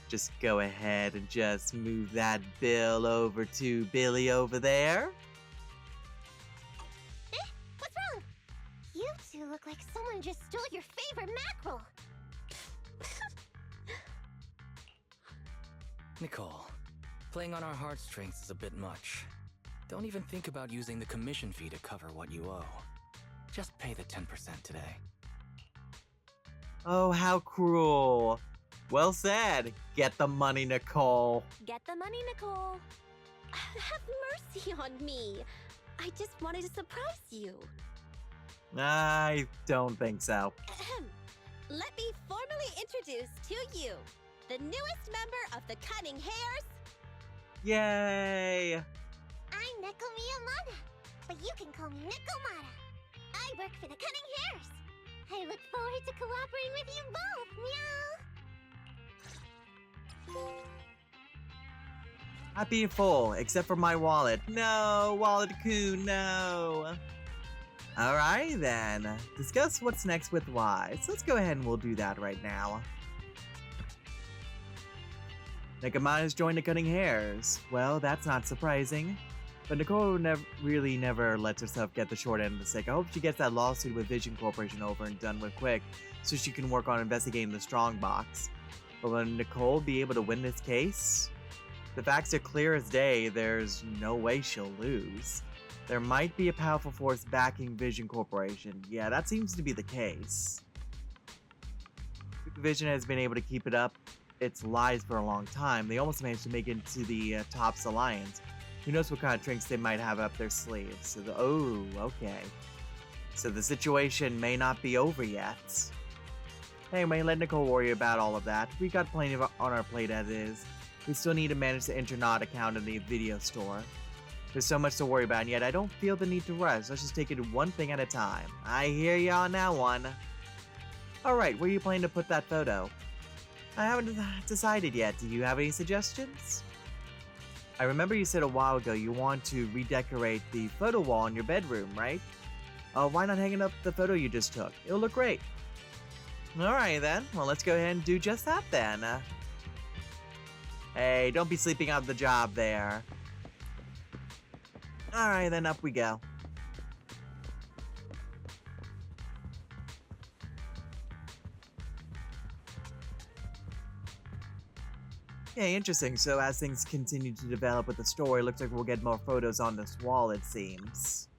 Just go ahead and just move that bill over to Billy over there.
What's wrong? You two look like someone just stole your favorite mackerel.
Nicole, playing on our heartstrings is a bit much. Don't even think about using the commission fee to cover what you owe. Just pay the 10% today.
Oh, how cruel. Well said. Get the money, Nicole.
Get the money, Nicole. Have mercy on me. I just wanted to surprise you.
I don't think so.
Let me formally introduce to you the newest member of the Cunning Hares.
Yay!
I'm Neko Miyamada, but you can call me Nekomata. I work for the Cunning Hares. I look forward to cooperating with you both, meow.
Happy and full, except for my wallet. No, Wallet-kun, no. Alright then, discuss what's next with Y. So let's go ahead and we'll do that right now. Nekomata has joined the Cunning Hares. Well, that's not surprising. But Nicole never lets herself get the short end of the stick. I hope she gets that lawsuit with Vision Corporation over and done with quick, so she can work on investigating the Strongbox. But will Nicole be able to win this case? The facts are clear as day, there's no way she'll lose. There might be a powerful force backing Vision Corporation. Yeah, that seems to be the case. Vision has been able to keep it up its lies for a long time. They almost managed to make it into the Tops Alliance. Who knows what kind of tricks they might have up their sleeves. So oh, okay. So the situation may not be over yet. Anyway, let Nicole worry about all of that. We got plenty on our plate as is. We still need to manage the Internaut account in the video store. There's so much to worry about, and yet I don't feel the need to rush. Let's just take it one thing at a time. I hear ya on that one. Alright, where are you planning to put that photo? I haven't decided yet. Do you have any suggestions? I remember you said a while ago you want to redecorate the photo wall in your bedroom, right? Why not hang up the photo you just took? It'll look great. Alright then, well let's go ahead and do just that then. Hey, don't be sleeping on the job there. Alright then, up we go. Okay, interesting. So as things continue to develop with the story, looks like we'll get more photos on this wall, it seems.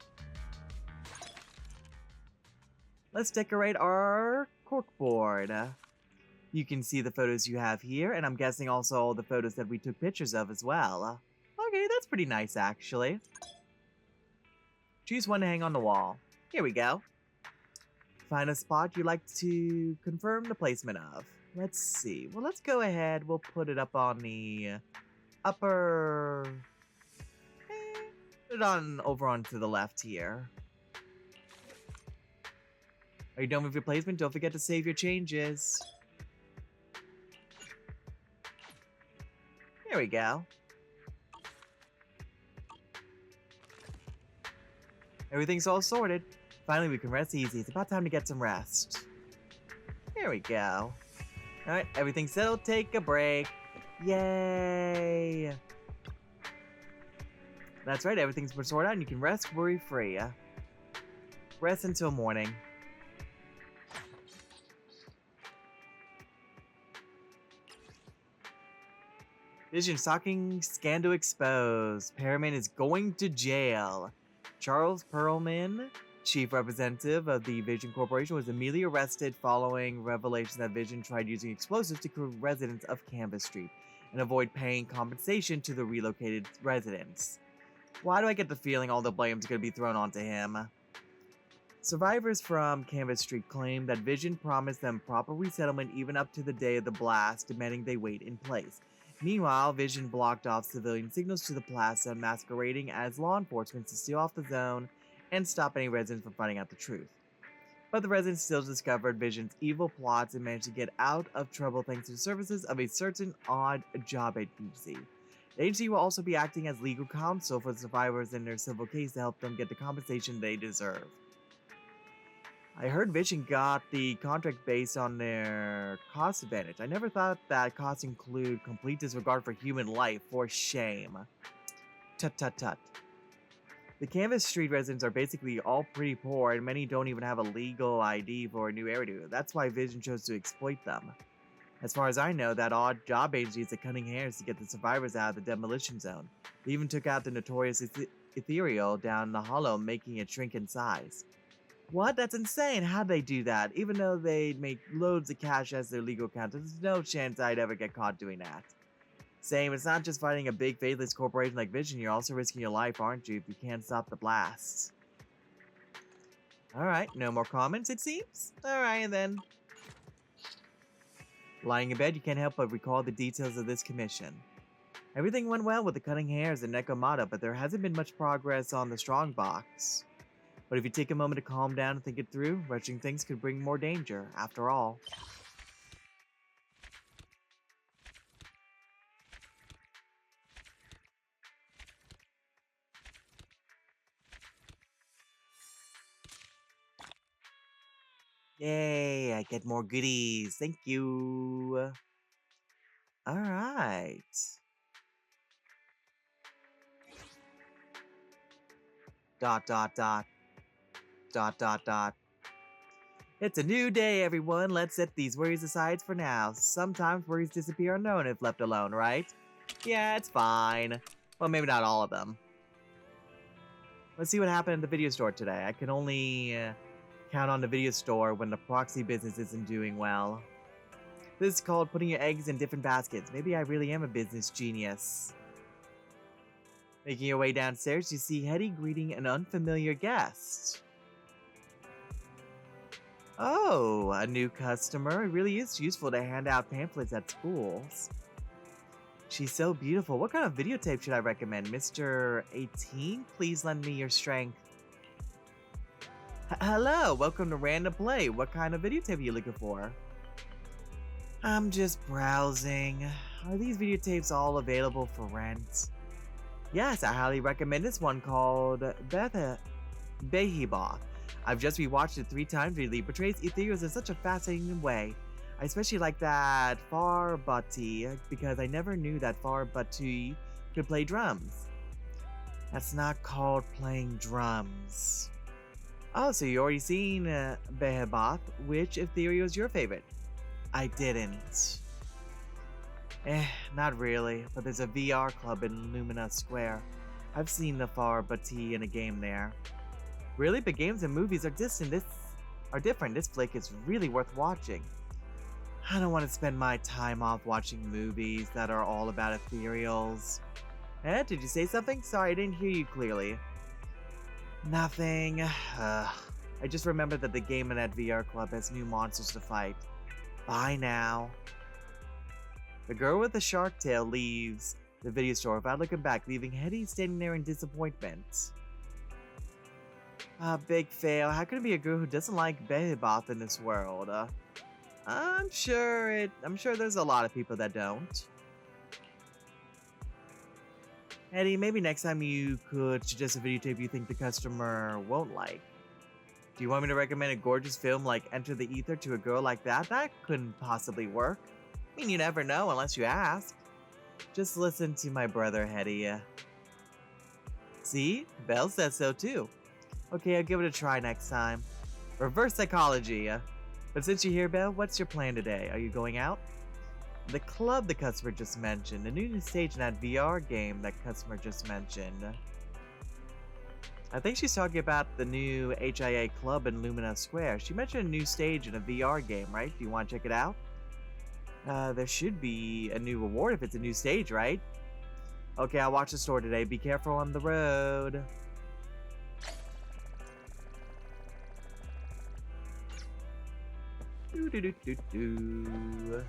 Let's decorate our corkboard. You can see the photos you have here, and I'm guessing also all the photos that we took pictures of as well. Okay, that's pretty nice, actually. Choose one to hang on the wall. Here we go. Find a spot you'd like to confirm the placement of. Let's see. Well, let's go ahead. We'll put it up on the upper... put it on over onto the left here. Are you done with your placement? Don't forget to save your changes. There we go. Everything's all sorted. Finally, we can rest easy. It's about time to get some rest. There we go. Alright, everything's settled. Take a break. Yay! That's right, everything's been sorted out and you can rest worry-free. Rest until morning. Vision stalking scandal exposed. Perriman is going to jail. Charles Perlman, chief representative of the Vision Corporation, was immediately arrested following revelations that Vision tried using explosives to kill residents of Canvas Street and avoid paying compensation to the relocated residents. Why do I get the feeling all the blame is going to be thrown onto him? Survivors from Canvas Street claim that Vision promised them proper resettlement even up to the day of the blast, demanding they wait in place. Meanwhile, Vision blocked off civilian signals to the plaza, masquerading as law enforcement to seal off the zone and stop any residents from finding out the truth. But the residents still discovered Vision's evil plots and managed to get out of trouble thanks to the services of a certain odd job agency. The agency will also be acting as legal counsel for the survivors in their civil case to help them get the compensation they deserve. I heard Vision got the contract based on their cost advantage. I never thought that costs include complete disregard for human life. For shame. Tut tut tut. The Canvas Street residents are basically all pretty poor, and many don't even have a legal ID for a new area. That's why Vision chose to exploit them. As far as I know, that odd job agency is the Cunning Hares to get the survivors out of the demolition zone. They even took out the notorious Ethereal down the hollow, making it shrink in size. What? That's insane! How'd they do that? Even though they make loads of cash as their legal account, there's no chance I'd ever get caught doing that. Same, it's not just fighting a big faithless corporation like Vision, you're also risking your life, aren't you, if you can't stop the blasts. Alright, no more comments, it seems? Alright, then. Lying in bed, you can't help but recall the details of this commission. Everything went well with the cutting hairs and Nekomata, but there hasn't been much progress on the strongbox. But if you take a moment to calm down and think it through, rushing things could bring more danger, after all. Yay, I get more goodies. Thank you. Alright. Dot, dot, dot. Dot, dot, dot. It's a new day, everyone. Let's set these worries aside for now. Sometimes worries disappear unknown if left alone, right? Yeah, it's fine. Well, maybe not all of them. Let's see what happened in the video store today. I can only count on the video store when the proxy business isn't doing well. This is called putting your eggs in different baskets. Maybe I really am a business genius. Making your way downstairs, you see Hetty greeting an unfamiliar guest. Oh, a new customer. It really is useful to hand out pamphlets at schools. She's so beautiful. What kind of videotape should I recommend? Mr. 18? Please lend me your strength. Hello, welcome to Random Play. What kind of videotape are you looking for? I'm just browsing. Are these videotapes all available for rent? Yes, I highly recommend this one called Behemoth. I've just rewatched it 3 times really. It portrays ethereals in such a fascinating way. I especially like that Farbati because I never knew that Farbati could play drums. That's not called playing drums. Oh, so you already seen Behemoth. Which ethereal is your favorite? I didn't. Not really, but there's a VR club in Lumina Square. I've seen the Farbati in a game there. Really? But games and movies are different. This flick is really worth watching. I don't want to spend my time off watching movies that are all about ethereals. Did you say something? Sorry, I didn't hear you clearly. Nothing. I just remembered that the game in that VR club has new monsters to fight. Bye now. The girl with the shark tail leaves the video store without looking back, leaving Hetty standing there in disappointment. Big fail. How can it be a girl who doesn't like Behemoth in this world? I'm sure there's a lot of people that don't. Hetty, maybe next time you could suggest a videotape you think the customer won't like. Do you want me to recommend a gorgeous film like Enter the Ether to a girl like that? That couldn't possibly work. I mean, you never know unless you ask. Just listen to my brother, Hetty. See? Belle says so too. Okay, I'll give it a try next time. Reverse psychology. But since you're here, Belle, what's your plan today? Are you going out? The club the customer just mentioned. The new stage in that VR game that customer just mentioned. I think she's talking about the new HIA club in Lumina Square. She mentioned a new stage in a VR game, right? Do you want to check it out? There should be a new reward if it's a new stage, right? Okay, I'll watch the store today. Be careful on the road. Do-do-do-do-do.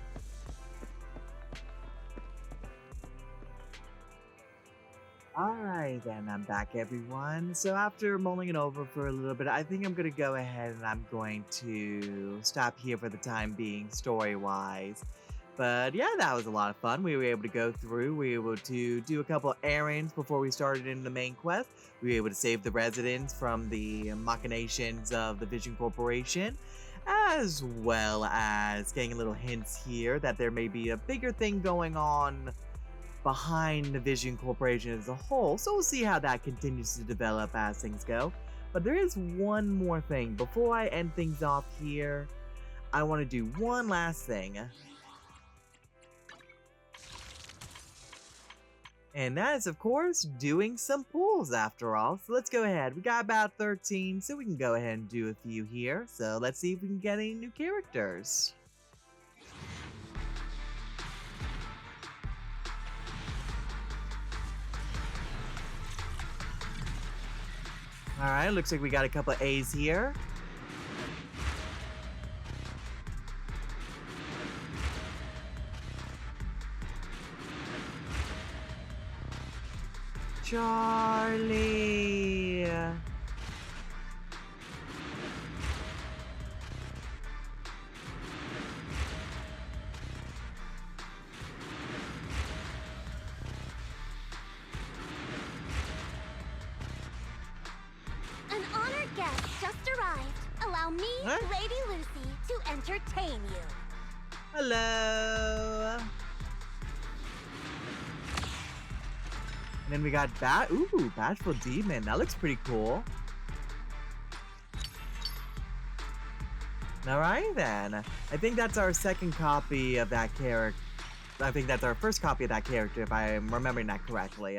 Alright then, I'm back everyone. So after mulling it over for a little bit, I think I'm going to go ahead and I'm going to stop here for the time being, story-wise. But yeah, that was a lot of fun. We were able to go through, we were able to do a couple errands before we started in the main quest. We were able to save the residents from the machinations of the Vision Corporation, as well as getting little hints here that there may be a bigger thing going on behind the Vision Corporation as a whole, so we'll see how that continues to develop as things go. But there is one more thing. Before I end things off here, I want to do one last thing. And that is, of course, doing some pulls after all. So let's go ahead. We got about 13, so we can go ahead and do a few here. So let's see if we can get any new characters. Alright, looks like we got a couple A's here. Charlie.
An honored guest just arrived. Allow me,
Huh?
Lady Lucy, to entertain you.
Hello. And then we got Bashful Demon. That looks pretty cool. Alright then. I think that's our second copy of that character. I think that's our first copy of that character, if I'm remembering that correctly.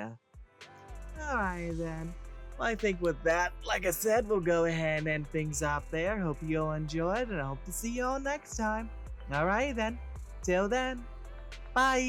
Alright then. Well, I think with that, like I said, we'll go ahead and end things off there. Hope you all enjoyed, and I hope to see you all next time. Alright then. Till then. Bye.